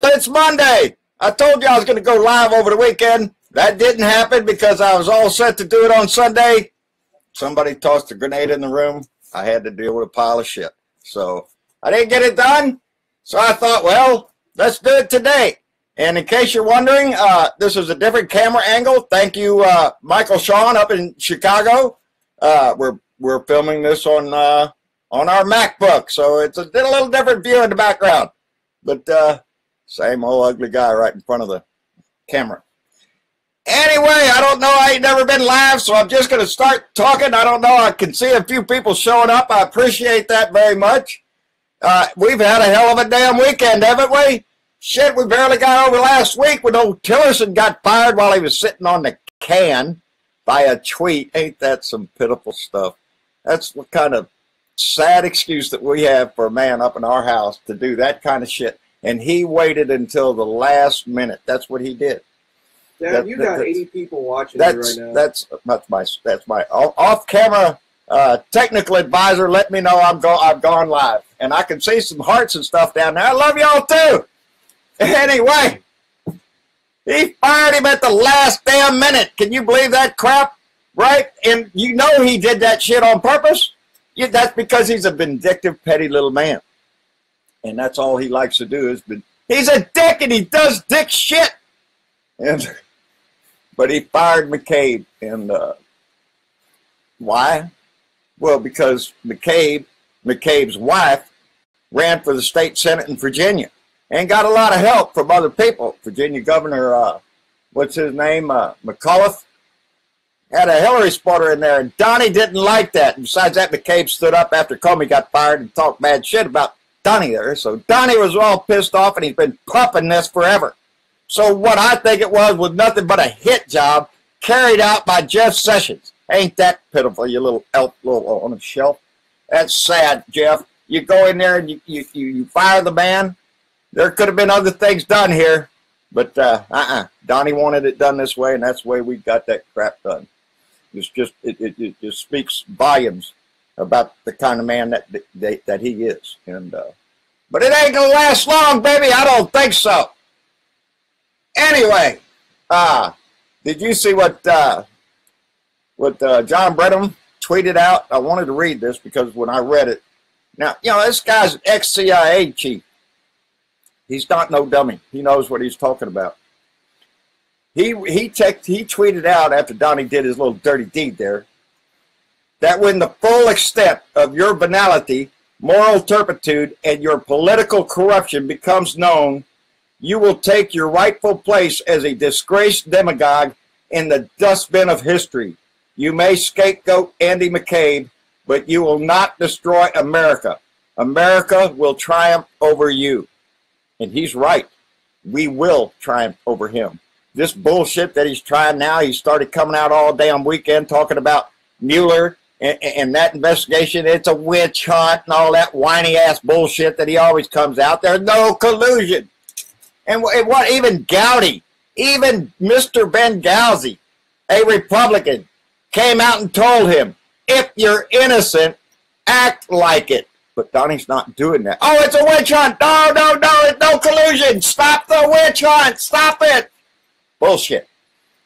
it's Monday. I told you I was going to go live over the weekend. That didn't happen because I was all set to do it on Sunday. Somebody tossed a grenade in the room. I had to deal with a pile of shit. So I didn't get it done. So I thought, well, let's do it today. And in case you're wondering, this is a different camera angle. Thank you, Michael Sean up in Chicago. We're filming this on our MacBook, so it's a little different view in the background. But same old ugly guy right in front of the camera. Anyway, I don't know. I ain't never been live, so I'm just going to start talking. I don't know. I can see a few people showing up. I appreciate that very much. We've had a hell of a damn weekend, haven't we? Shit, we barely got over last week when old Tillerson got fired while he was sitting on the can by a tweet. Ain't that some pitiful stuff? That's what kind of sad excuse that we have for a man up in our house to do that kind of shit. And he waited until the last minute. That's what he did. Dad, you got 80 people watching you right now. That's my off-camera technical advisor. Let me know I've gone live, and I can see some hearts and stuff down there. I love y'all too. Anyway, he fired him at the last damn minute. Can you believe that crap? Right? And you know he did that shit on purpose. That's because he's a vindictive, petty little man, and that's all he likes to do is. He's a dick, and he does dick shit. But he fired McCabe, and why? Well, because McCabe's wife, ran for the state senate in Virginia, and got a lot of help from other people. Virginia Governor, what's his name, McAuliffe, had a Hillary supporter in there, and Donny didn't like that. And besides that, McCabe stood up after Comey got fired and talked bad shit about Donny there. So Donny was all pissed off, and he's been pumping this forever. So what I think it was nothing but a hit job carried out by Jeff Sessions. Ain't that pitiful, you little elf little on a shelf? That's sad, Jeff. You go in there and you fire the man. There could have been other things done here, but Donny wanted it done this way, and that's the way we got that crap done. It just speaks volumes about the kind of man that he is. And but it ain't gonna last long, baby. I don't think so. Anyway, did you see what John Brennan tweeted out? I wanted to read this because when I read it, now, you know, this guy's an ex-CIA chief. He's not no dummy. He knows what he's talking about. He tweeted out after Donny did his little dirty deed there, that when the full extent of your venality, moral turpitude, and your political corruption becomes known, you will take your rightful place as a disgraced demagogue in the dustbin of history. You may scapegoat Andy McCabe, but you will not destroy America. America will triumph over you. And he's right. We will triumph over him. This bullshit that he's trying now, he started coming out all damn weekend talking about Mueller and that investigation. It's a witch hunt and all that whiny-ass bullshit that he always comes out. There's no collusion. And what even Gowdy, even Mr. Benghazi, a Republican, came out and told him, if you're innocent, act like it. But Donny's not doing that. Oh, it's a witch hunt. No, it's no collusion. Stop the witch hunt. Stop it. Bullshit.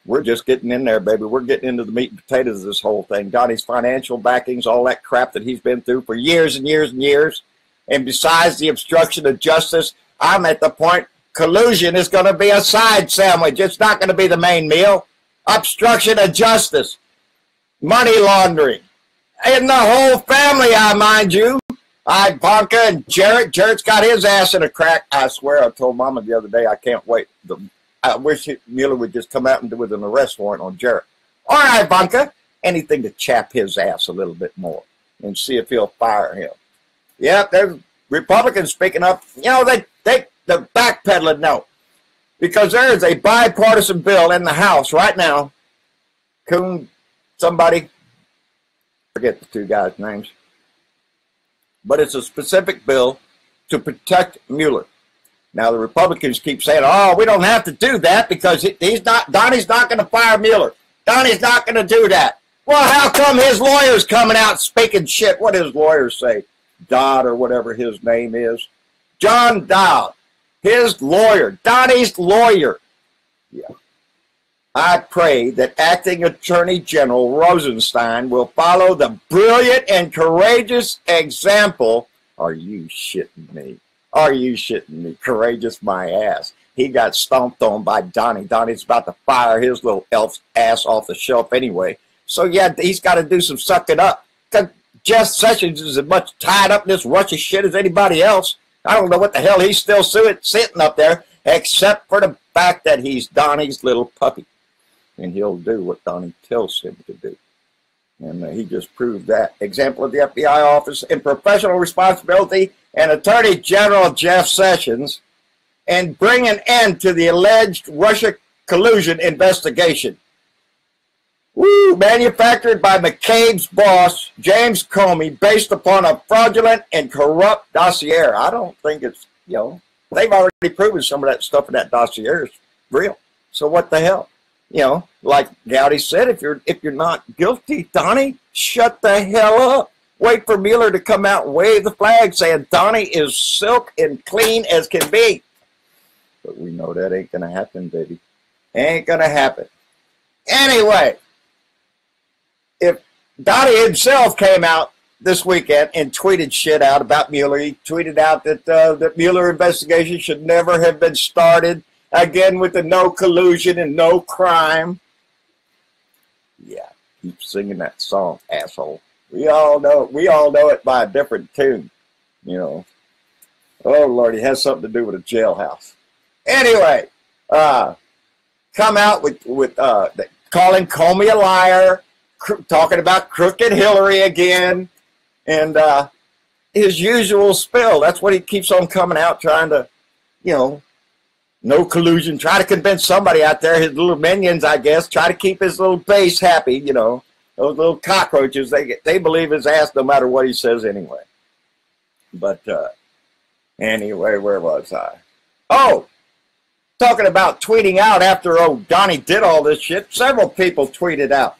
We're just getting in there, baby. We're getting into the meat and potatoes of this whole thing. Donny's financial backings, all that crap that he's been through for years and years and years. And besides the obstruction of justice, I'm at the point collusion is going to be a side sandwich. It's not going to be the main meal. Obstruction of justice. Money laundering. And the whole family, I mind you. Ivanka and Jarrett. Jarrett's got his ass in a crack. I swear, I told Mama the other day, I can't wait. I wish Mueller would just come out and do with an arrest warrant on Jarrett. Or Ivanka. Anything to chap his ass a little bit more and see if he'll fire him. Yeah, there's Republicans speaking up. You know, they're backpedaling now. Because there is a bipartisan bill in the House right now. Somebody, forget the two guys' names. But it's a specific bill to protect Mueller. Now, the Republicans keep saying, oh, we don't have to do that because Donny's not going to fire Mueller. Donny's not going to do that. Well, how come his lawyer's coming out speaking shit? What does lawyers say? Dodd or whatever his name is. John Dodd. his lawyer, Donny's lawyer. Yeah. I pray that Acting Attorney General Rosenstein will follow the brilliant and courageous example. Are you shitting me? Are you shitting me? Courageous my ass. He got stomped on by Donny. Donny's about to fire his little elf ass off the shelf anyway. So, yeah, he's got to do some sucking up. Because Jeff Sessions is as much tied up in this Russia shit as anybody else. I don't know what the hell he's still sitting up there, except for the fact that he's Donny's little puppy. And he'll do what Donny tells him to do. And he just proved that. Example of the FBI office in professional responsibility and Attorney General Jeff Sessions, and bring an end to the alleged Russia collusion investigation. Woo! Manufactured by McCabe's boss, James Comey, based upon a fraudulent and corrupt dossier. I don't think it's, you know, they've already proven some of that stuff in that dossier is real. So what the hell? You know, like Gowdy said, if you're not guilty, Donny, shut the hell up. Wait for Mueller to come out and wave the flag saying Donny is silk and clean as can be. But we know that ain't going to happen, baby. Ain't going to happen. Anyway, if Donny himself came out this weekend and tweeted shit out about Mueller, he tweeted out that the Mueller investigation should never have been started, again with the no collusion and no crime. Yeah, keep singing that song, asshole. We all know it by a different tune, you know. Oh, Lord, it has something to do with a jailhouse. Anyway, come out with calling Comey a liar, talking about crooked Hillary again, and his usual spill. That's what he keeps on coming out trying to, you know, no collusion, try to convince somebody out there, his little minions, I guess, try to keep his little base happy, you know. Those little cockroaches, they believe his ass no matter what he says anyway. But anyway, where was I? Oh, talking about tweeting out after Donny did all this shit. Several people tweeted out.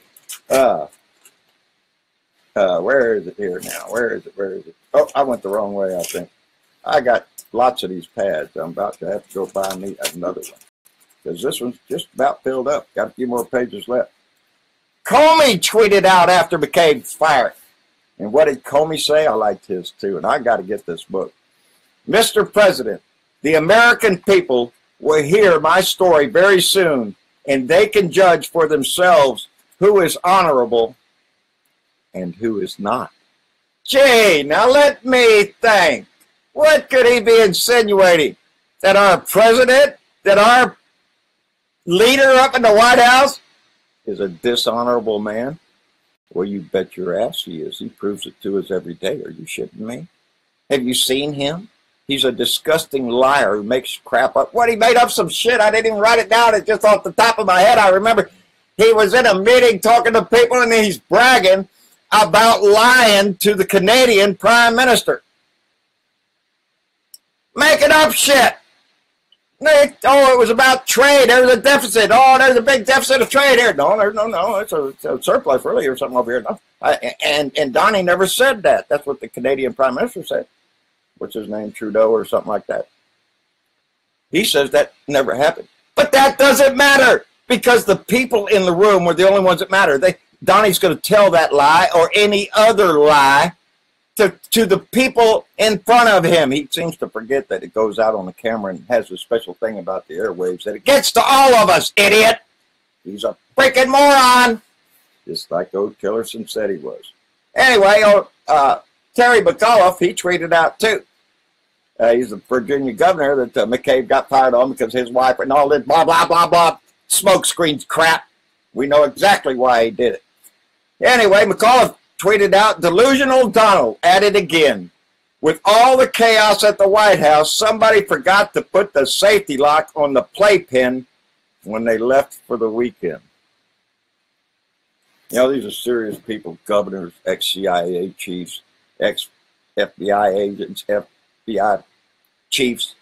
Where is it here now? Where is it? Oh, I went the wrong way, I think. I got lots of these pads. I'm about to have to go buy me another one, because this one's just about filled up. Got a few more pages left. Comey tweeted out after McCabe's fired. And what did Comey say? I liked his too, and I got to get this book. Mr. President, the American people will hear my story very soon, and they can judge for themselves who is honorable and who is not. Gee, now let me think. What could he be insinuating? That our president, that our leader up in the White House is a dishonorable man? Well, you bet your ass he is. He proves it to us every day. Are you shitting me? Have you seen him? He's a disgusting liar who makes crap up. What, he made up some shit? I didn't even write it down. It's just off the top of my head. I remember he was in a meeting talking to people, and he's bragging about lying to the Canadian Prime Minister. Making up shit. Oh, it was about trade. There's a deficit. Oh, there's a big deficit of trade here. No, it's a surplus really or something over here. No. And Donny never said that. That's what the Canadian Prime Minister said. What's his name? Trudeau or something like that. He says that never happened. But that doesn't matter, because the people in the room were the only ones that matter. Donny's going to tell that lie or any other lie to the people in front of him. He seems to forget that it goes out on the camera and has a special thing about the airwaves that it gets to all of us, idiot. He's a freaking moron, just like old Tillerson said he was. Anyway, Terry McAuliffe, he tweeted out too. He's the Virginia governor that McCabe got fired on because his wife and all this blah, blah, blah, blah, smoke screens crap. We know exactly why he did it. Anyway, McAuliffe tweeted out, delusional Donald at it again. With all the chaos at the White House, somebody forgot to put the safety lock on the playpen when they left for the weekend. You know, these are serious people, governors, ex-CIA chiefs, ex-FBI agents, FBI chiefs,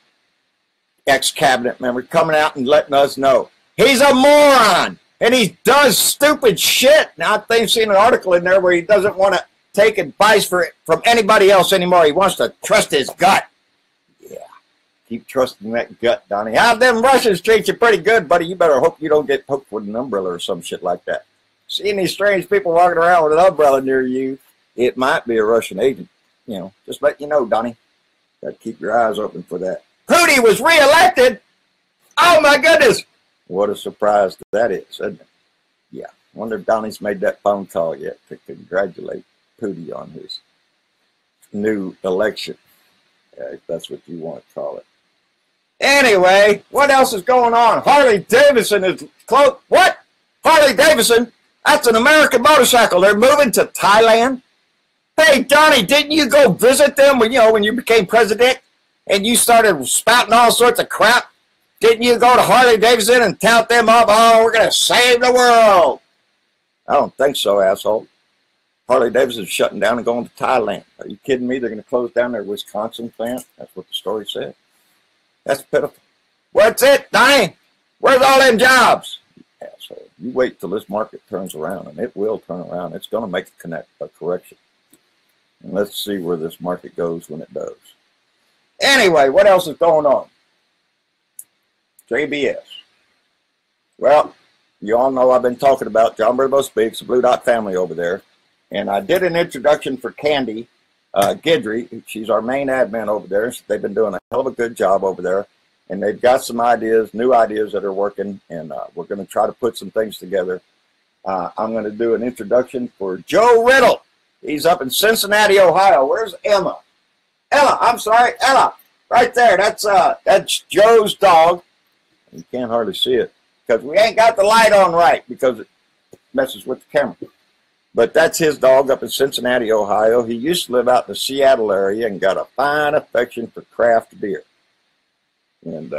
ex-cabinet members coming out and letting us know he's a moron and he does stupid shit. Now, I think I've seen an article in there where he doesn't want to take advice from anybody else anymore. He wants to trust his gut. Yeah, Keep trusting that gut, Donny. How them Russians treat you pretty good, buddy. You better hope you don't get hooked with an umbrella or some shit like that. Seeing these strange people walking around with an umbrella near you, it might be a Russian agent. You know, just let you know, Donny. Got to keep your eyes open for that. Hootie was reelected. Oh, my goodness. What a surprise that is, isn't it? Yeah. Wonder if Donny's made that phone call yet to congratulate Hootie on his new election. If that's what you want to call it. Anyway, what else is going on? Harley Davidson is close. What? Harley Davidson? That's an American motorcycle. They're moving to Thailand. Hey, Donny, didn't you go visit them when you became president and you started spouting all sorts of crap? Didn't you go to Harley Davidson and tout them up? Oh, we're going to save the world. I don't think so, asshole. Harley Davidson's shutting down and going to Thailand. Are you kidding me? They're going to close down their Wisconsin plant? That's what the story said. That's pitiful. What's it, Donny? Where's all them jobs? Asshole. You wait till this market turns around, and it will turn around. It's going to make a correction. And let's see where this market goes when it does. Anyway, what else is going on? JBS. Well, you all know I've been talking about John Bridwell Speaks, the Blue Dot family over there. And I did an introduction for Candy Guidry. She's our main admin over there. They've been doing a hell of a good job over there. And they've got some ideas, new ideas that are working. And we're going to try to put some things together. I'm going to do an introduction for Joe Riddle. He's up in Cincinnati, Ohio. Where's Emma? Ella. Right there. That's Joe's dog. You can't hardly see it because we ain't got the light on right because it messes with the camera. But that's his dog up in Cincinnati, Ohio. He used to live out in the Seattle area and got a fine affection for craft beer. And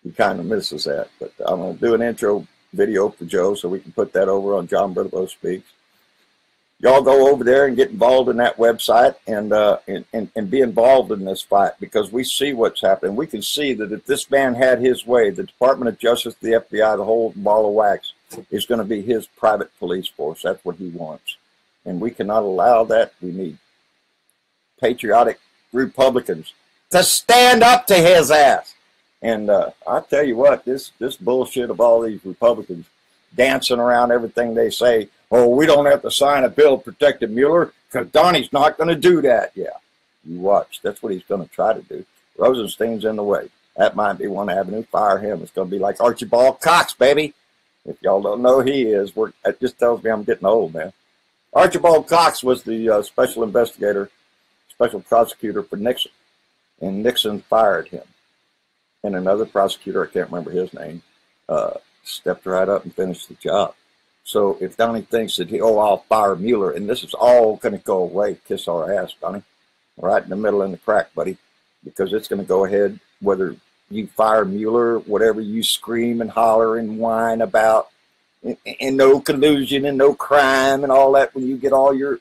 he kind of misses that. But I'm going to do an intro video for Joe so we can put that over on John Bridwell Speaks. Y'all go over there and get involved in that website and be involved in this fight because we see what's happening. We can see that if this man had his way, the Department of Justice, the FBI, the whole ball of wax is going to be his private police force. That's what he wants. And we cannot allow that. We need patriotic Republicans to stand up to his ass. And I tell you what, this bullshit of all these Republicans dancing around everything they say, oh, we don't have to sign a bill protecting Mueller because Donny's not going to do that. Yeah, you watch. That's what he's going to try to do. Rosenstein's in the way. That might be one avenue. Fire him. It's going to be like Archibald Cox, baby. If y'all don't know who he is, it just tells me I'm getting old, man. Archibald Cox was the special investigator, special prosecutor for Nixon. And Nixon fired him. And another prosecutor, I can't remember his name, stepped right up and finished the job. So if Donny thinks that I'll fire Mueller, and this is all going to go away, kiss our ass, Donny. Right in the middle in the crack, buddy. Because it's going to go ahead, whether you fire Mueller, whatever you scream and holler and whine about, and no collusion and no crime and all that, when you get all your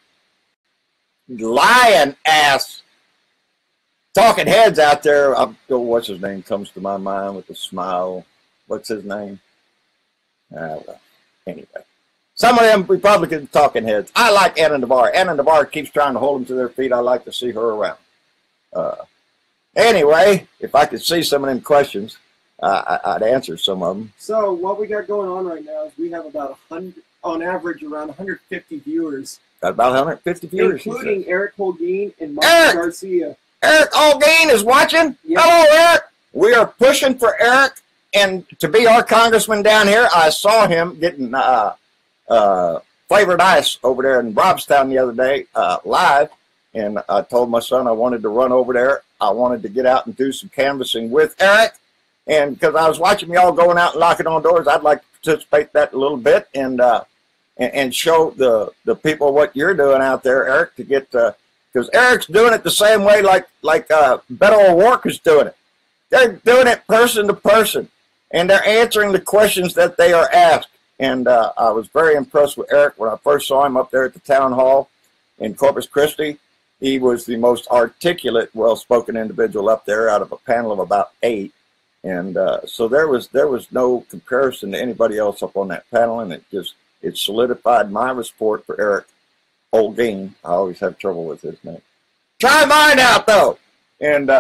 lying ass talking heads out there. What's his name comes to my mind with a smile. What's his name? Well, anyway. Some of them Republican talking heads. I like Anna Navarre. Anna Navarre keeps trying to hold them to their feet. I like to see her around. Anyway, if I could see some of them questions, I'd answer some of them. So what we got going on right now is we have about 100, on average, around 150 viewers. Got about 150 viewers. Including Eric Holguin and Mike Garcia. Eric Holguin is watching? Yep. Hello, Eric. We are pushing for Eric and to be our congressman down here. I saw him getting flavored ice over there in Robstown the other day, live, and I told my son I wanted to run over there. I wanted to get out and do some canvassing with Eric, and because I was watching y'all going out and knocking on doors, I'd like to participate that a little bit and show the people what you're doing out there, Eric, to get because Eric's doing it the same way like Beto O'Rourke is doing it. They're doing it person to person, and they're answering the questions that they are asked. And I was very impressed with Eric when I first saw him up there at the town hall in Corpus Christi. He was the most articulate, well-spoken individual up there out of a panel of about 8. And so there was no comparison to anybody else up on that panel, and it solidified my support for Eric Holguin. I always have trouble with his name. Try mine out, though. And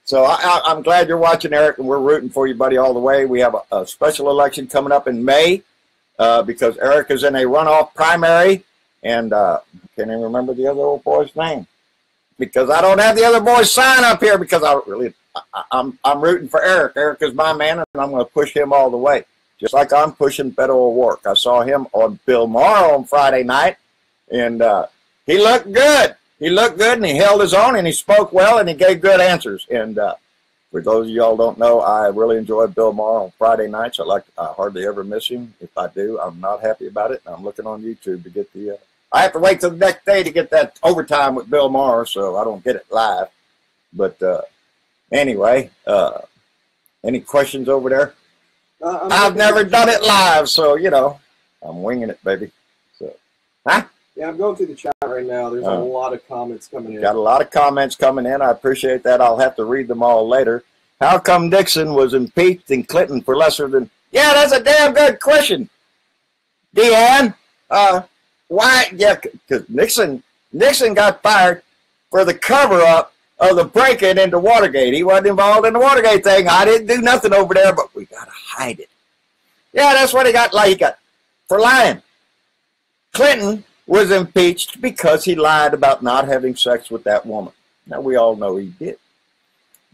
So I'm glad you're watching, Eric, and we're rooting for you, buddy, all the way. We have a special election coming up in May because Eric is in a runoff primary, and I can't even remember the other old boy's name because I don't have the other boy's sign up here because I'm rooting for Eric. Eric is my man, and I'm going to push him all the way, just like I'm pushing Beto O'Rourke. I saw him on Bill Maher on Friday night, and he looked good. He looked good, and he held his own, and he spoke well, and he gave good answers. And for those of y'all don't know, I really enjoy Bill Maher on Friday nights. I hardly ever miss him. If I do, I'm not happy about it. I'm looking on YouTube to get the. I have to wait till the next day to get that overtime with Bill Maher, so I don't get it live. But anyway, any questions over there? I've never done it live, so you know, I'm winging it, baby. So, huh? Yeah, I'm going through the chat right now. There's a lot of comments coming in. Got a lot of comments coming in. I appreciate that. I'll have to read them all later. How come Nixon was impeached and Clinton for lesser than... Yeah, that's a damn good question, Deanne. Why? Yeah, because Nixon got fired for the cover-up of the break-in into Watergate. He wasn't involved in the Watergate thing. I didn't do nothing over there, but we got to hide it. Yeah, that's what he got for lying. Clinton was impeached because he lied about not having sex with that woman. Now, we all know he did.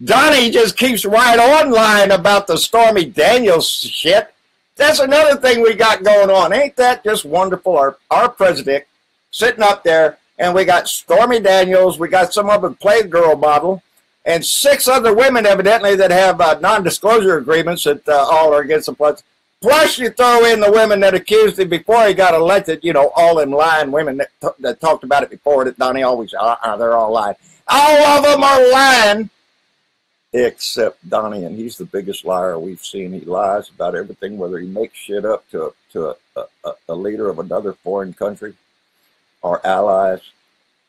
Donny just keeps right on lying about the Stormy Daniels shit. That's another thing we got going on. Ain't that just wonderful? Our president sitting up there, and we got Stormy Daniels, we got some other Playgirl model, and 6 other women, evidently, that have non-disclosure agreements that all are against the plus. Plus, you throw in the women that accused him before he got elected, you know, all them lying women that talked about it before, that Donny always, they're all lying. All of them are lying, except Donny, and he's the biggest liar we've seen. He lies about everything, whether he makes shit up to a leader of another foreign country or allies.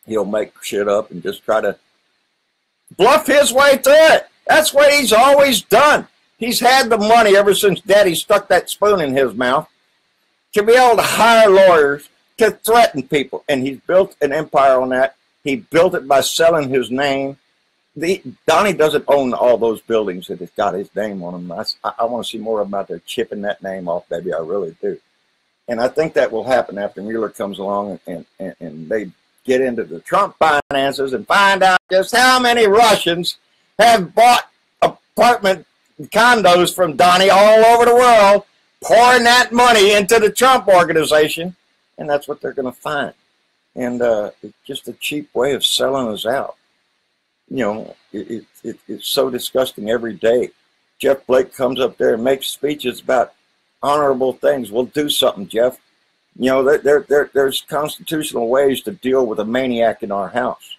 He'll make shit up and just try to bluff his way through it. That's what he's always done. He's had the money ever since Daddy stuck that spoon in his mouth to be able to hire lawyers to threaten people. And he's built an empire on that. He built it by selling his name. Donny doesn't own all those buildings that has got his name on them. I want to see more of them out there chipping that name off, baby. I really do. And I think that will happen after Mueller comes along and they get into the Trump finances and find out just how many Russians have bought apartment condos from Donny all over the world, pouring that money into the Trump organization, and that's what they're going to find. And it's just a cheap way of selling us out. You know, it's so disgusting every day. Jeff Blake comes up there and makes speeches about honorable things. We'll do something, Jeff. You know, there's constitutional ways to deal with a maniac in our house.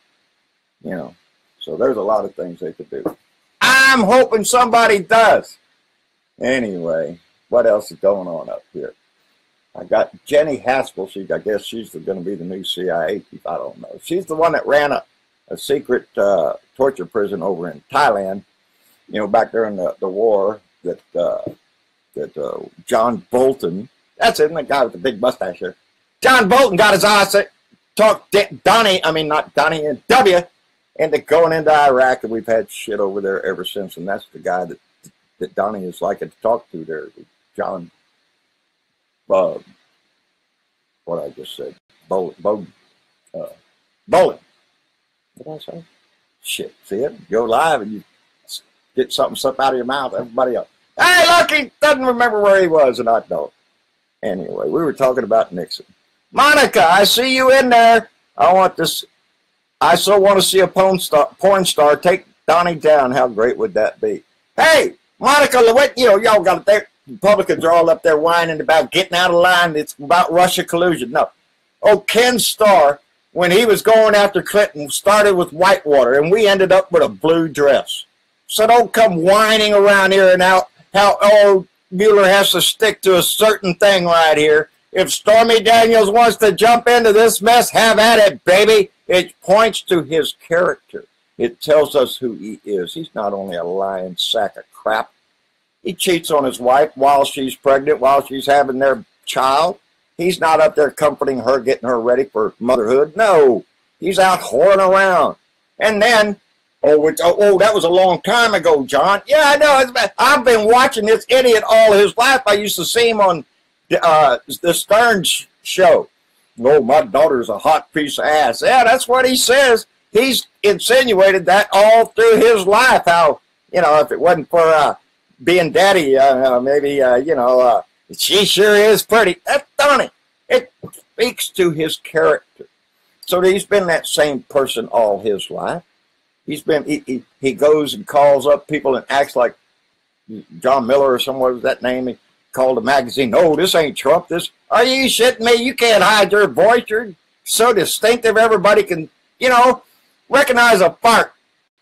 You know, so there's a lot of things they could do. I'm hoping somebody does. Anyway, what else is going on up here? I got Jenny Haspel. I guess she's going to be the new CIA chief. I don't know. She's the one that ran a secret torture prison over in Thailand, you know, back during the war that John Bolton, that's it, the guy with the big mustache here. John Bolton got his eyes talked Donny, not Donny and W, into going into Iraq, and we've had shit over there ever since, and that's the guy that Donny is liking to talk to there, John, what I just said, Bolton. What did I say? Shit, see it? Go live and you get something slip out of your mouth, everybody else. Hey, look, he doesn't remember where he was, and I don't. Anyway, we were talking about Nixon. Monica, I see you in there. I so want to see a porn star take Donny down. How great would that be? Hey, Monica, y'all got it there. Republicans are all up there whining about getting out of line. It's about Russia collusion. No. Oh, Ken Starr, when he was going after Clinton, started with Whitewater, and we ended up with a blue dress. So don't come whining around here and how Mueller has to stick to a certain thing right here. If Stormy Daniels wants to jump into this mess, have at it, baby. It points to his character. It tells us who he is. He's not only a lying sack of crap. He cheats on his wife while she's pregnant, while she's having their child. He's not up there comforting her, getting her ready for motherhood. No, he's out whoring around. And then, Oh, that was a long time ago, John. Yeah, I know. I've been watching this idiot all his life. I used to see him on the Stern show. Oh, my daughter's a hot piece of ass. Yeah, that's what he says. He's insinuated that all through his life. How, if it wasn't for being daddy, maybe, she sure is pretty. That's Donny. It speaks to his character. So he's been that same person all his life. He's been, he goes and calls up people and acts like John Miller or someone was that name. He called a magazine. No, this ain't Trump. Are you shitting me? You can't hide your voice. You're so distinctive. Everybody can, recognize a fart.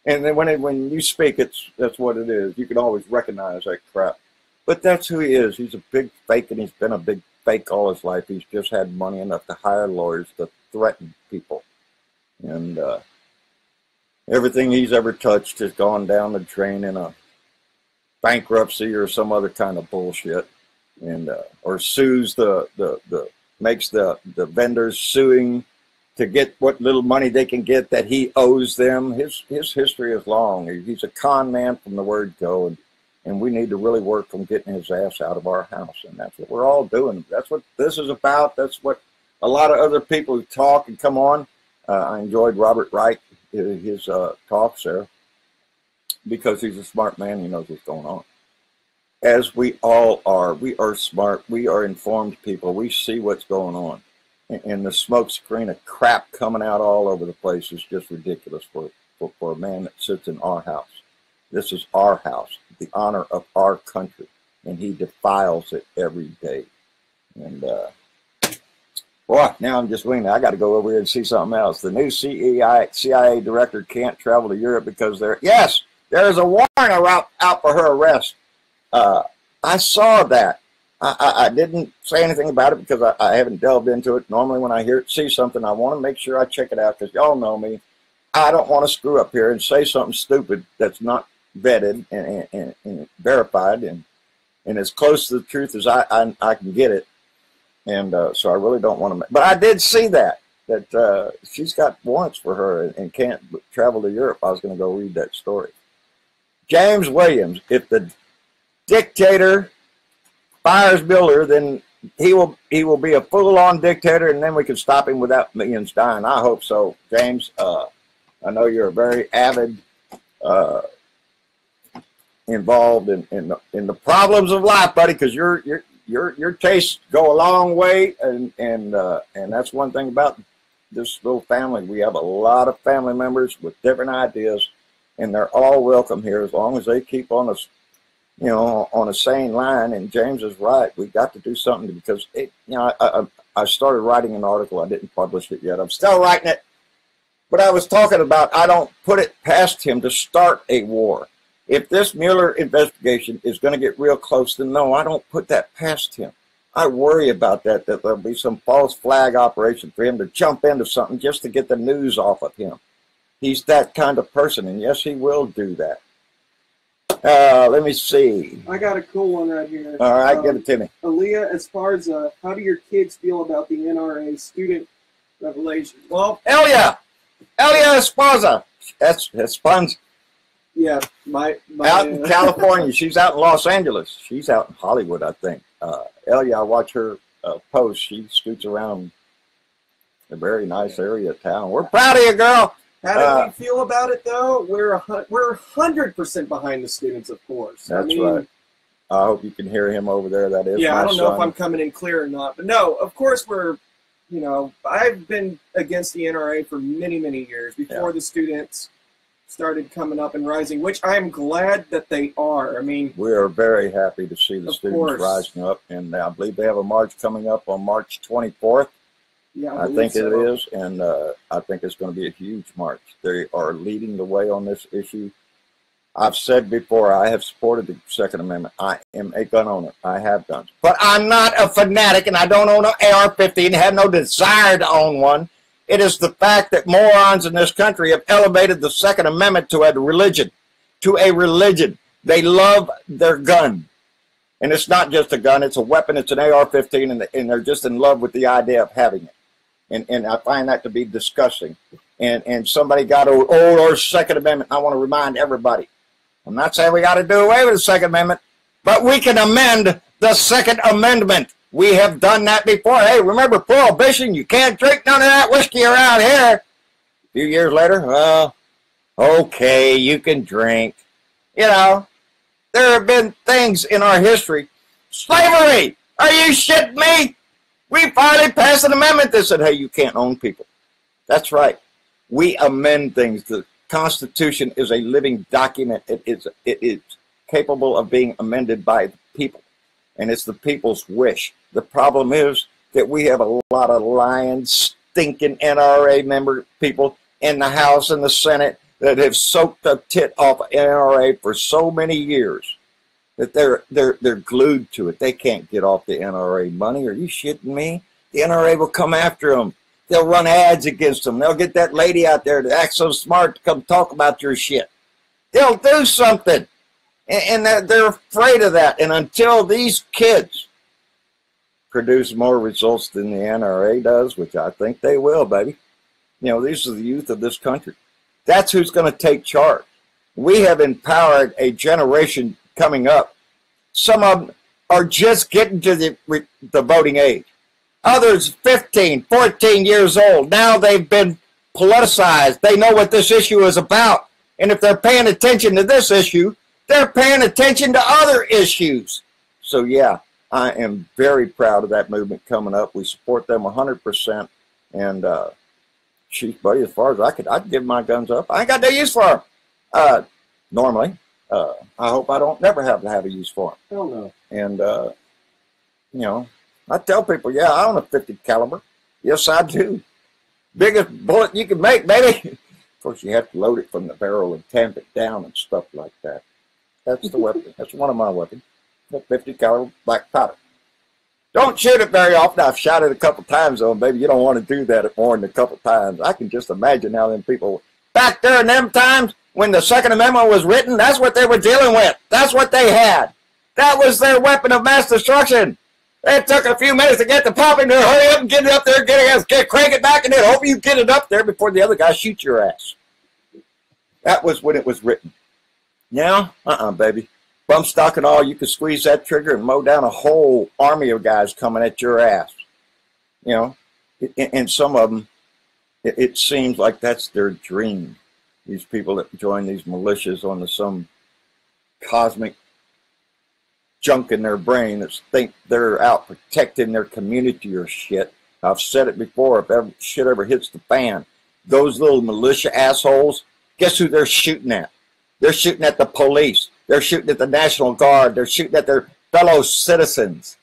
And then when you speak, that's what it is. You can always recognize that crap. But that's who he is. He's a big fake, and he's been a big fake all his life. He's just had money enough to hire lawyers to threaten people. And everything he's ever touched has gone down the drain in a bankruptcy or some other kind of bullshit. And or sues makes the vendors suing to get what little money they can get that he owes them. His history is long. He's a con man from the word go, and we need to really work on getting his ass out of our house, and that's what we're all doing. That's what this is about. That's what a lot of other people who talk and come on. I enjoyed Robert Wright, his talks there, because he's a smart man. He knows what's going on. As we all are. We are smart. We are informed people. We see what's going on. And the smoke screen of crap coming out all over the place is just ridiculous for a man that sits in our house. This is our house, the honor of our country, and he defiles it every day. And boy, now I'm just winging it. I got to go over here and see something else. The new CIA director can't travel to Europe because there's a warrant out for her arrest. I saw that. I didn't say anything about it because I haven't delved into it. Normally when I see something, I want to make sure I check it out because y'all know me. I don't want to screw up here and say something stupid that's not vetted and verified and as close to the truth as I can get it. And so I really don't want to. But I did see that she's got warrants for her and can't travel to Europe. I was going to go read that story. James Williams, if the dictator fires Miller, then he will be a full-on dictator, and then we can stop him without millions dying. I hope so, James. I know you're a very avid, involved in the problems of life, buddy, because your tastes go a long way, and that's one thing about this little family. We have a lot of family members with different ideas, and they're all welcome here as long as they keep on us. On a sane line, and James is right. We got to do something because I started writing an article. I didn't publish it yet. I'm still writing it. But I was talking about I don't put it past him to start a war. If this Mueller investigation is going to get real close, then no, I don't put that past him. I worry about that there'll be some false flag operation for him to jump into something just to get the news off of him. He's that kind of person, and yes, he will do that. Let me see. I got a cool one right here. All right, give it to me. Aaliyah, as far as how do your kids feel about the NRA student revelation? Well, Elia Esposa. That's fun. Yeah, my out in California. She's out in Los Angeles. She's out in Hollywood, I think. Elia, I watch her post. She scoots around a very nice area of town. We're proud of you, girl. How do we feel about it, though? We're 100% behind the students, of course. That's right. I hope you can hear him over there. That is yeah, my I don't know son. if I'm coming in clear or not. But no, of course we're, I've been against the NRA for many, many years before the students started coming up and rising, which I'm glad that they are. I mean, we are very happy to see the students rising up. And I believe they have a march coming up on March 24th. Yeah, I think it is, and I think it's going to be a huge march. They are leading the way on this issue. I've said before, I have supported the Second Amendment. I am a gun owner. I have guns. But I'm not a fanatic, and I don't own an AR-15 and have no desire to own one. It is the fact that morons in this country have elevated the Second Amendment to a religion. They love their gun. And it's not just a gun. It's a weapon. It's an AR-15, and they're just in love with the idea of having it. And I find that to be disgusting. And somebody got our Second Amendment. I want to remind everybody, I'm not saying we got to do away with the Second Amendment, but we can amend the Second Amendment. We have done that before. Hey, remember Prohibition? You can't drink none of that whiskey around here. A few years later, well, okay, you can drink. You know, there have been things in our history. Slavery! Are you shitting me? We finally passed an amendment that said, hey, you can't own people. That's right. We amend things. The Constitution is a living document. It is capable of being amended by the people. And it's the people's wish. The problem is that we have a lot of lying, stinking NRA member people in the House and the Senate that have soaked the tit off NRA for so many years that they're glued to it. They can't get off the NRA money. Are you shitting me? The NRA will come after them. They'll run ads against them. They'll get that lady out there that acts so smart to come talk about your shit. They'll do something. And they're afraid of that. And until these kids produce more results than the NRA does, which I think they will, baby. You know, these are the youth of this country. That's who's going to take charge. We have empowered a generation coming up. Some of them are just getting to the voting age. Others 15, 14 years old. Now they've been politicized. They know what this issue is about. And if they're paying attention to this issue, they're paying attention to other issues. So, yeah, I am very proud of that movement coming up. We support them 100%. And, geez, buddy, as far as I'd give my guns up. I ain't got no use for them. Normally. I hope I don't never have to have a use for them. Hell no. And, you know, I tell people, yeah, I own a 50 caliber. Yes, I do. Biggest bullet you can make, baby. Of course, you have to load it from the barrel and tamp it down and stuff like that. That's the weapon. That's one of my weapons. The 50 caliber black powder. Don't shoot it very often. I've shot it a couple times, though, baby. You don't want to do that more than a couple times. I can just imagine how them people back there in them times when the Second Amendment was written, that's what they were dealing with. That's what they had. That was their weapon of mass destruction. It took a few minutes to get the popping there. Hurry up and get it up there, crank it back, and then hope you get it up there before the other guy shoots your ass. That was when it was written. Now, baby. Bump stock and all, you can squeeze that trigger and mow down a whole army of guys coming at your ass. You know, and some of them, it seems like that's their dream. These people that join these militias on some cosmic junk in their brain that think they're out protecting their community or shit. I've said it before, if shit ever hits the fan, those little militia assholes, guess who they're shooting at? They're shooting at the police. They're shooting at the National Guard. They're shooting at their fellow citizens.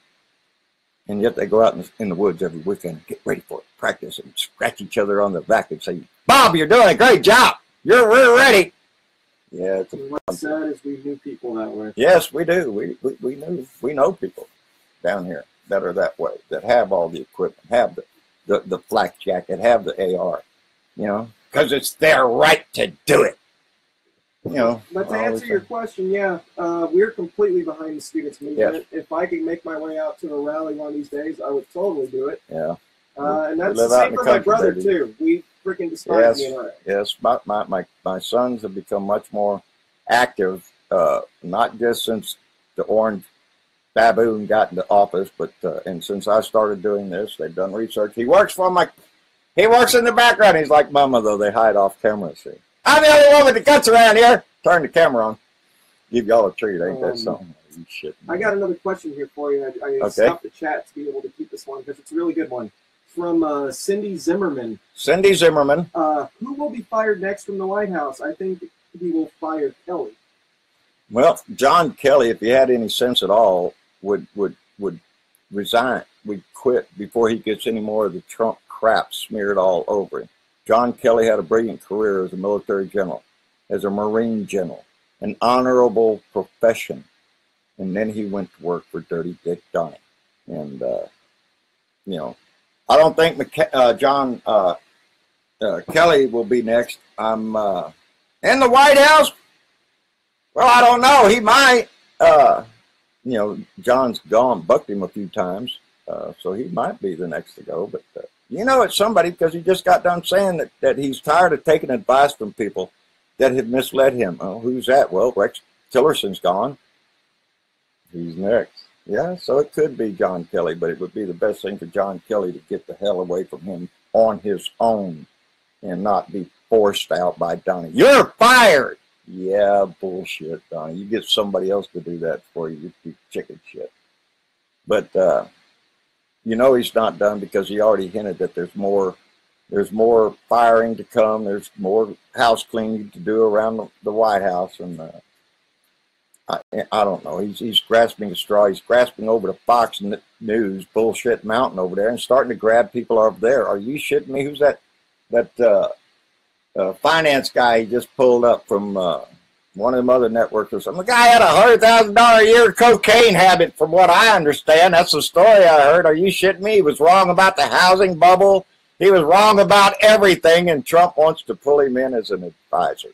And yet they go out in the woods every weekend and get ready for it, practice, and scratch each other on the back and say, Bob, you're doing a great job. We're ready. Yeah, it's what's sad is we knew people that way. Yes, we do. We know people down here that are that way, that have all the equipment, have the flak jacket, have the AR, you know, because it's their right to do it. You know, but to answer your question, yeah, we're completely behind the students' movement. Yes. If I could make my way out to a rally one of these days, I would totally do it. Yeah. And that's the same for my brother, baby. Too. We freaking despise the NRA. Yes, my sons have become much more active, not just since the Orange Baboon got into office, but and since I started doing this, they've done research. He works in the background. He's like Mama, though. They hide off camera, see. I'm the only one with the guts around here. Turn the camera on. Give y'all a treat, ain't that something? Shit. I got another question here for you. I stopped the chat to be able to keep this one because it's a really good one. From Cindy Zimmerman. Cindy Zimmerman. Who will be fired next from the White House? I think he will fire Kelly. Well, John Kelly, if he had any sense at all, would resign. Would quit before he gets any more of the Trump crap smeared all over him. John Kelly had a brilliant career as a military general, as a Marine general, an honorable profession. And then he went to work for Dirty Dick Donny. And, you know, I don't think John Kelly will be next. I'm in the White House. Well, I don't know. He might. You know, John's bucked him a few times. So he might be the next to go. But, You know it's somebody because he just got done saying that he's tired of taking advice from people that have misled him. Oh, who's that? Well, Rex Tillerson's gone. He's next. Yeah, so it could be John Kelly, but it would be the best thing for John Kelly to get the hell away from him on his own and not be forced out by Donny. You're fired! Yeah, bullshit, Donny. You get somebody else to do that for you. You keep chicken shit. But, you know he's not done because he already hinted that there's more firing to come. There's more house cleaning to do around the White House. And I don't know. He's grasping a straw. He's grasping over to Fox News bullshit mountain over there and starting to grab people over there. Are you shitting me? Who's that finance guy he just pulled up from one of them other networks or something? The guy had $100,000 a year cocaine habit, from what I understand. That's the story I heard. Are you shitting me? He was wrong about the housing bubble. He was wrong about everything, and Trump wants to pull him in as an advisor.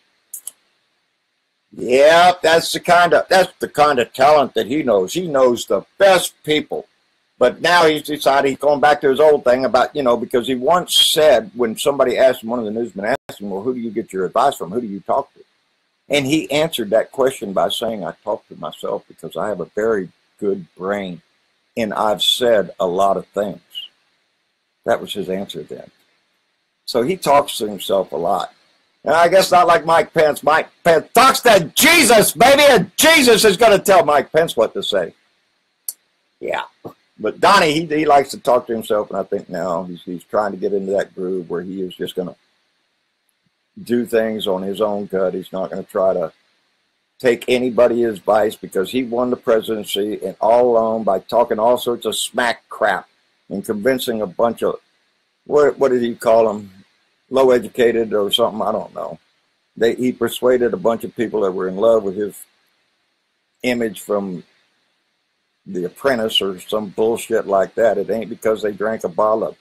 Yeah, that's the kind of talent that he knows. He knows the best people. But now he's decided he's going back to his old thing about, you know, because he once said, when somebody asked him, one of the newsmen asked him, well, who do you get your advice from? Who do you talk to? And he answered that question by saying, I talk to myself because I have a very good brain and I've said a lot of things. That was his answer then. So he talks to himself a lot. And I guess not like Mike Pence. Mike Pence talks to Jesus, baby, and Jesus is going to tell Mike Pence what to say. Yeah. But Donny, he likes to talk to himself, and I think now he's trying to get into that groove where he is just going to do things on his own gut. He's not going to try to take anybody's advice because he won the presidency and all alone by talking all sorts of smack crap and convincing a bunch of, what did he call them, low educated or something, I don't know. He persuaded a bunch of people that were in love with his image from The Apprentice or some bullshit like that. It ain't because they drank a bottle of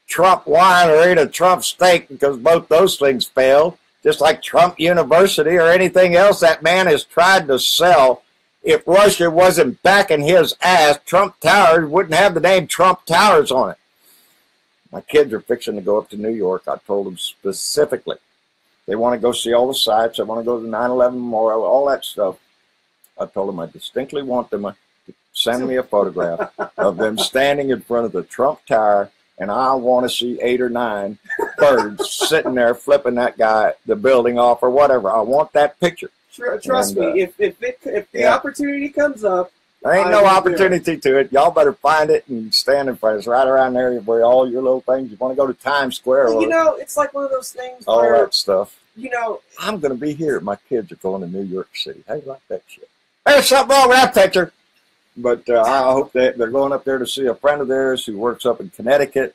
Trump wine or ate a Trump steak, because both those things failed. Just like Trump University or anything else that man has tried to sell. If Russia wasn't backing his ass, Trump Towers wouldn't have the name Trump Towers on it. My kids are fixing to go up to New York. I told them specifically. They want to go see all the sites. They want to go to the 9/11 Memorial, all that stuff. I told them I distinctly want them to send me a photograph of them standing in front of the Trump Tower, and I want to see 8 or 9 birds sitting there flipping that guy, the building off or whatever. I want that picture. Trust me, if the opportunity comes up, there ain't no opportunity to it. Y'all better find it and stand in front. It's right around there where all your little things. You want to go to Times Square? Well, you know, it's like one of those things. All where, that stuff. You know, I'm going to be here. My kids are going to New York City. How do you like that shit? There's something wrong with that picture. But I hope they're going up there to see a friend of theirs who works up in Connecticut.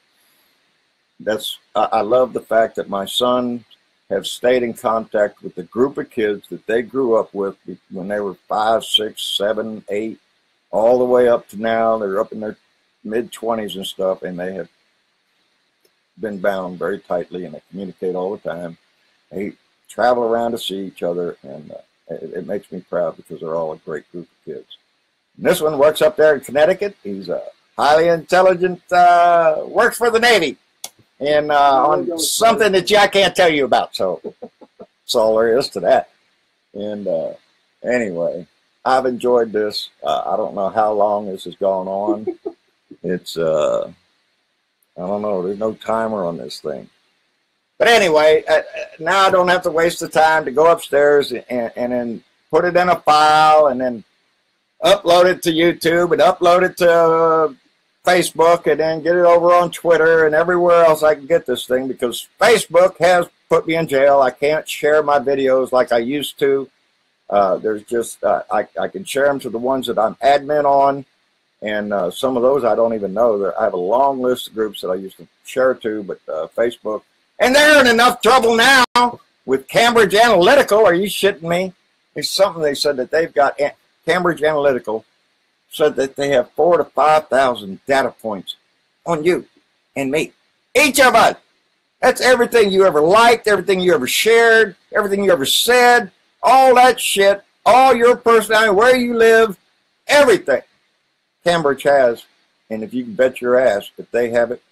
I love the fact that my son have stayed in contact with the group of kids that they grew up with when they were 5, 6, 7, 8, all the way up to now. They're up in their mid-20s and stuff, and they have been bound very tightly, and they communicate all the time. They travel around to see each other, and it makes me proud because they're all a great group of kids. And this one works up there in Connecticut. He's a highly intelligent, works for the Navy, and on something that I can't tell you about. So that's all there is to that. And anyway, I've enjoyed this. I don't know how long this has gone on. It's, I don't know. There's no timer on this thing. But anyway, now I don't have to waste the time to go upstairs and then put it in a file and then upload it to YouTube and upload it to Facebook and then get it over on Twitter and everywhere else I can get this thing, because Facebook has put me in jail. I can't share my videos like I used to. There's just, I can share them to the ones that I'm admin on, and some of those I don't even know. I have a long list of groups that I used to share to, but Facebook. And they're in enough trouble now with Cambridge Analytical. Are you shitting me? It's something they said that they've got. Cambridge Analytical said that they have 4,000 to 5,000 data points on you and me. Each of us. That's everything you ever liked, everything you ever shared, everything you ever said, all that shit, all your personality, where you live, everything Cambridge has. And if you can bet your ass that they have it,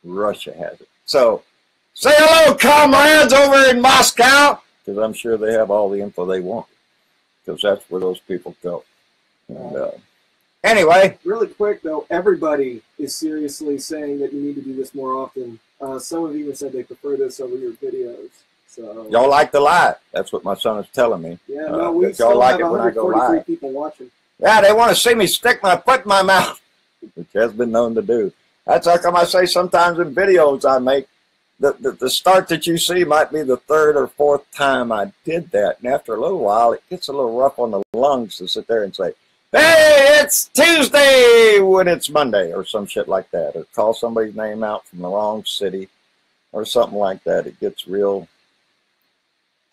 Russia has it. So, say hello, comrades over in Moscow, because I'm sure they have all the info they want, because that's where those people go. And, anyway. Really quick, though, everybody is seriously saying that you need to do this more often. Some have even said they prefer this over your videos. So y'all like the live. That's what my son is telling me. Yeah, no, we still like have it when I go live. 143 people watching. Yeah, they want to see me stick my foot in my mouth, which has been known to do. That's how come I say sometimes in videos I make, the start that you see might be the third or fourth time I did that. And after a little while, it gets a little rough on the lungs to sit there and say, hey, it's Tuesday when it's Monday, or some shit like that, or call somebody's name out from the wrong city or something like that. It gets real.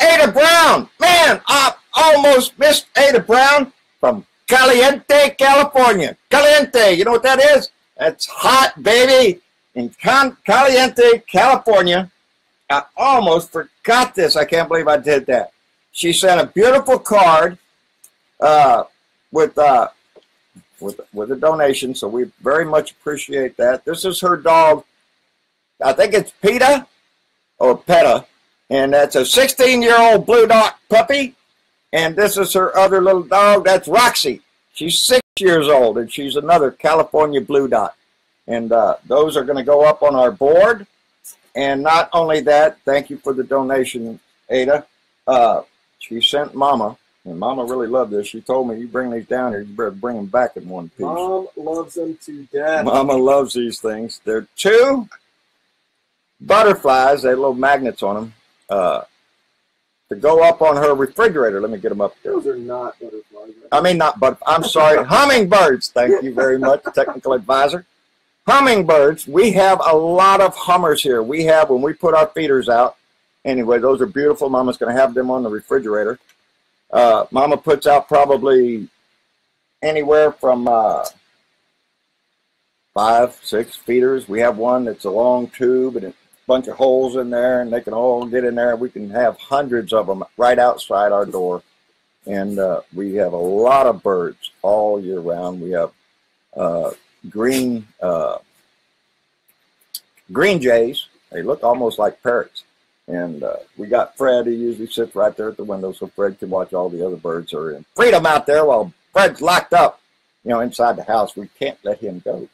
Ada Brown, man, I almost missed Ada Brown from Caliente, California. Caliente, you know what that is? That's hot, baby. In Caliente, California. I almost forgot this. I can't believe I did that. She sent a beautiful card with a donation, so we very much appreciate that. This is her dog. I think it's PETA or PETA, and that's a 16-year-old blue dot puppy. And this is her other little dog. That's Roxy. She's 6 years old, and she's another California blue dot. And those are going to go up on our board. And not only that, thank you for the donation, Ada. She sent Mama, and Mama really loved this. She told me, you bring these down here, you better bring them back in one piece. Mom loves them to death. Mama loves these things. They're 2 butterflies. They have little magnets on them. To go up on her refrigerator. Let me get them up there. Those are not butterflies. Right? I mean, not butterflies. I'm sorry. Hummingbirds. Thank you very much, technical advisor. Hummingbirds. We have a lot of hummers here. We have, when we put our feeders out, anyway, those are beautiful. Mama's going to have them on the refrigerator. Mama puts out probably anywhere from 5, 6 feeders. We have one that's a long tube and bunch of holes in there, and they can all get in there. We can have hundreds of them right outside our door, and we have a lot of birds all year round. We have green jays. They look almost like parrots, and we got Fred, who usually sits right there at the window, so Fred can watch all the other birds that are in freedom out there while Fred's locked up, you know, inside the house. We can't let him go.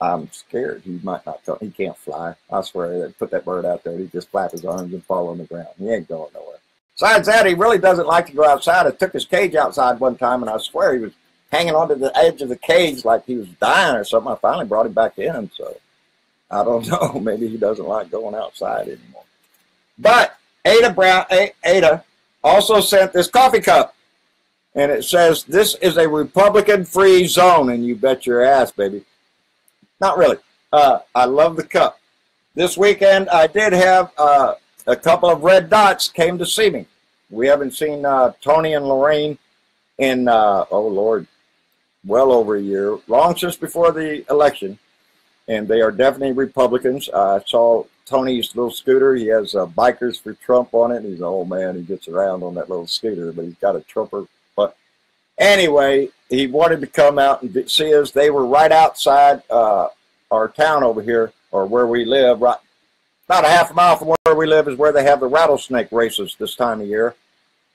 I'm scared he might not go. He can't fly. I swear, put that bird out there, he'd just flap his arms and fall on the ground. He ain't going nowhere. Besides that, he really doesn't like to go outside. I took his cage outside one time, and I swear he was hanging onto the edge of the cage like he was dying or something. I finally brought him back in, so I don't know. Maybe he doesn't like going outside anymore. But Ada also sent this coffee cup, and it says, this is a Republican-free zone, and you bet your ass, baby. Not really. I love the cup. This weekend, I did have a couple of red dots came to see me. We haven't seen Tony and Lorraine in, oh, Lord, well over a year, long since before the election, and they are definitely Republicans. I saw Tony's little scooter. He has Bikers for Trump on it. He's an old man. He gets around on that little scooter, but he's got a Trumper. But anyway, he wanted to come out and see us. They were right outside our town over here, or where we live. Right, about a half a mile from where we live is where they have the Rattlesnake Races this time of year.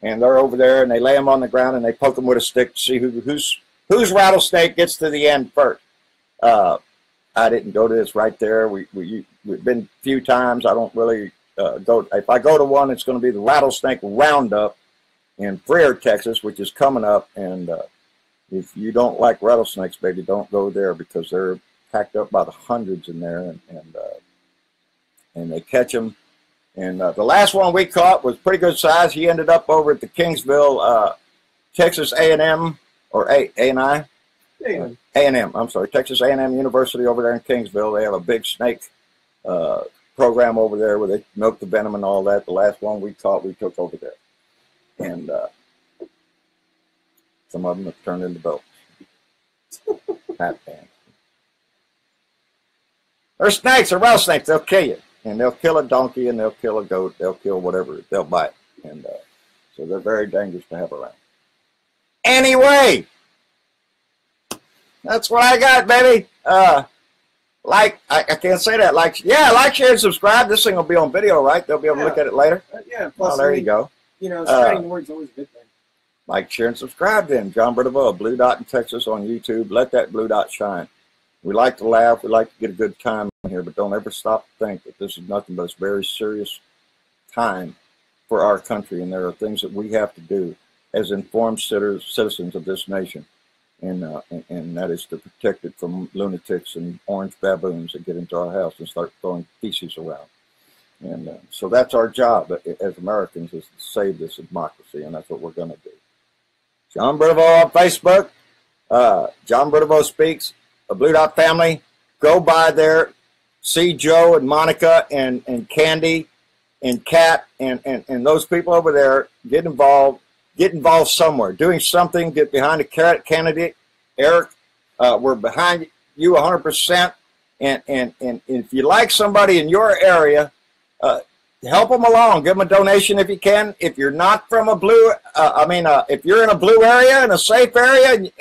And they're over there, and they lay them on the ground, and they poke them with a stick to see whose rattlesnake gets to the end first. I didn't go to this right there. We've been a few times. I don't really go. If I go to one, it's going to be the Rattlesnake Roundup in Freer, Texas, which is coming up. And if you don't like rattlesnakes, baby, don't go there, because they're packed up by the hundreds in there, and they catch them. And the last one we caught was pretty good size. He ended up over at the Kingsville, Texas A&M, or A&I? A&M, I'm sorry, Texas A&M University over there in Kingsville. They have a big snake program over there where they milk the venom and all that. The last one we caught, we took over there. And some of them have turned into boats. Hat pants. They're snakes, they're rattlesnakes. They'll kill you. And they'll kill a donkey, and they'll kill a goat. They'll kill whatever. They'll bite. And so they're very dangerous to have around. Anyway, that's what I got, baby. Like, I can't say that. Like, yeah, like, share, and subscribe. This thing will be on video, right? They'll be able to look at it later. Yeah. Plus, there you go. You know, spreading the word is always a good thing. Like, share, and subscribe then. John Bernaville, Blue Dot in Texas on YouTube. Let that blue dot shine. We like to laugh. We like to get a good time here, but don't ever stop to think that this is nothing but a very serious time for our country, and there are things that we have to do as informed citizens of this nation, and that is to protect it from lunatics and orange baboons that get into our house and start throwing feces around. And so that's our job as Americans, is to save this democracy, and that's what we're going to do. John Bernaville on Facebook. John Bernaville Speaks. A Blue Dot family. Go by there. See Joe and Monica and Candy and Kat and those people over there. Get involved. Get involved somewhere. Doing something. Get behind a candidate. Eric, we're behind you 100%. And if you like somebody in your area, help them along. Give them a donation if you can. If you're not from a blue, if you're in a blue area, in a safe area,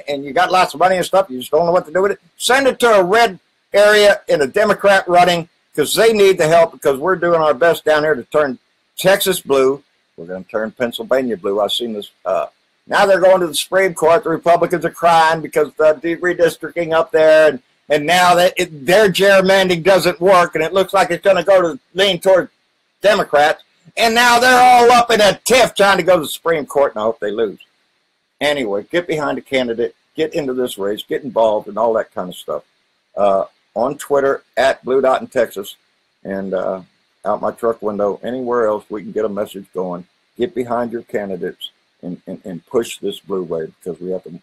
and you got lots of money and stuff, you just don't know what to do with it, send it to a red area in a Democrat running, because they need the help, because we're doing our best down here to turn Texas blue. We're going to turn Pennsylvania blue. I've seen this. Now they're going to the Supreme Court. The Republicans are crying because the redistricting up there, and now that their gerrymandering doesn't work, and it looks like it's going to go to lean toward Democrats, and now they're all up in a tiff trying to go to the Supreme Court, and I hope they lose. Anyway, get behind a candidate, get into this race, get involved, and all that kind of stuff. On Twitter, at Blue Dot in Texas, and out my truck window, anywhere else we can get a message going. Get behind your candidates and push this blue wave, because we have to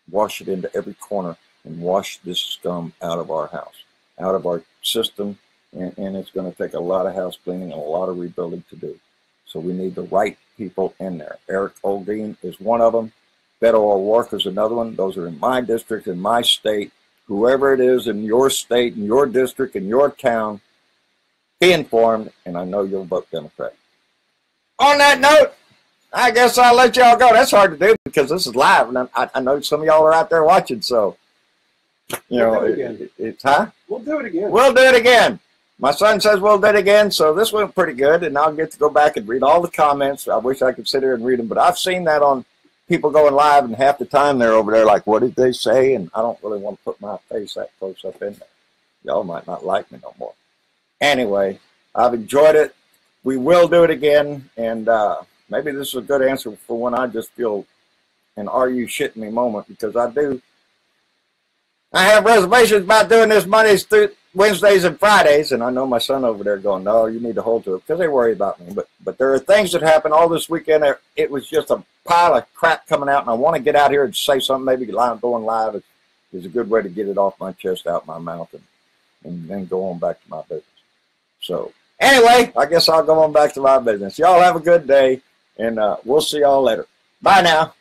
wash it into every corner and wash this scum out of our house, out of our system. And it's going to take a lot of house cleaning and a lot of rebuilding to do. So we need the right people in there. Eric Oldine is one of them. Beto O'Rourke is another one. Those are in my district, in my state. Whoever it is in your state, in your district, in your town, be informed, and I know you'll vote Democrat. On that note, I guess I'll let y'all go. That's hard to do because this is live, and I know some of y'all are out there watching, so, you know, it's, huh? We'll do it again. We'll do it again. My son says we'll do it again, so this went pretty good, and I'll get to go back and read all the comments. I wish I could sit here and read them, but I've seen that on people going live, and half the time they're over there like, what did they say? And I don't really want to put my face that close up in there. Y'all might not like me no more. Anyway, I've enjoyed it. We will do it again, and maybe this is a good answer for when I just feel an are you shitting me moment, because I do. I have reservations about doing this Mondays through Wednesdays and Fridays, and I know my son over there going, no, you need to hold to it, because they worry about me. But there are things that happen all this weekend. It was just a pile of crap coming out, and I want to get out here and say something. Maybe going live is a good way to get it off my chest, out my mouth, and then go on back to my business. So anyway, I guess I'll go on back to my business. Y'all have a good day, and we'll see y'all later. Bye now.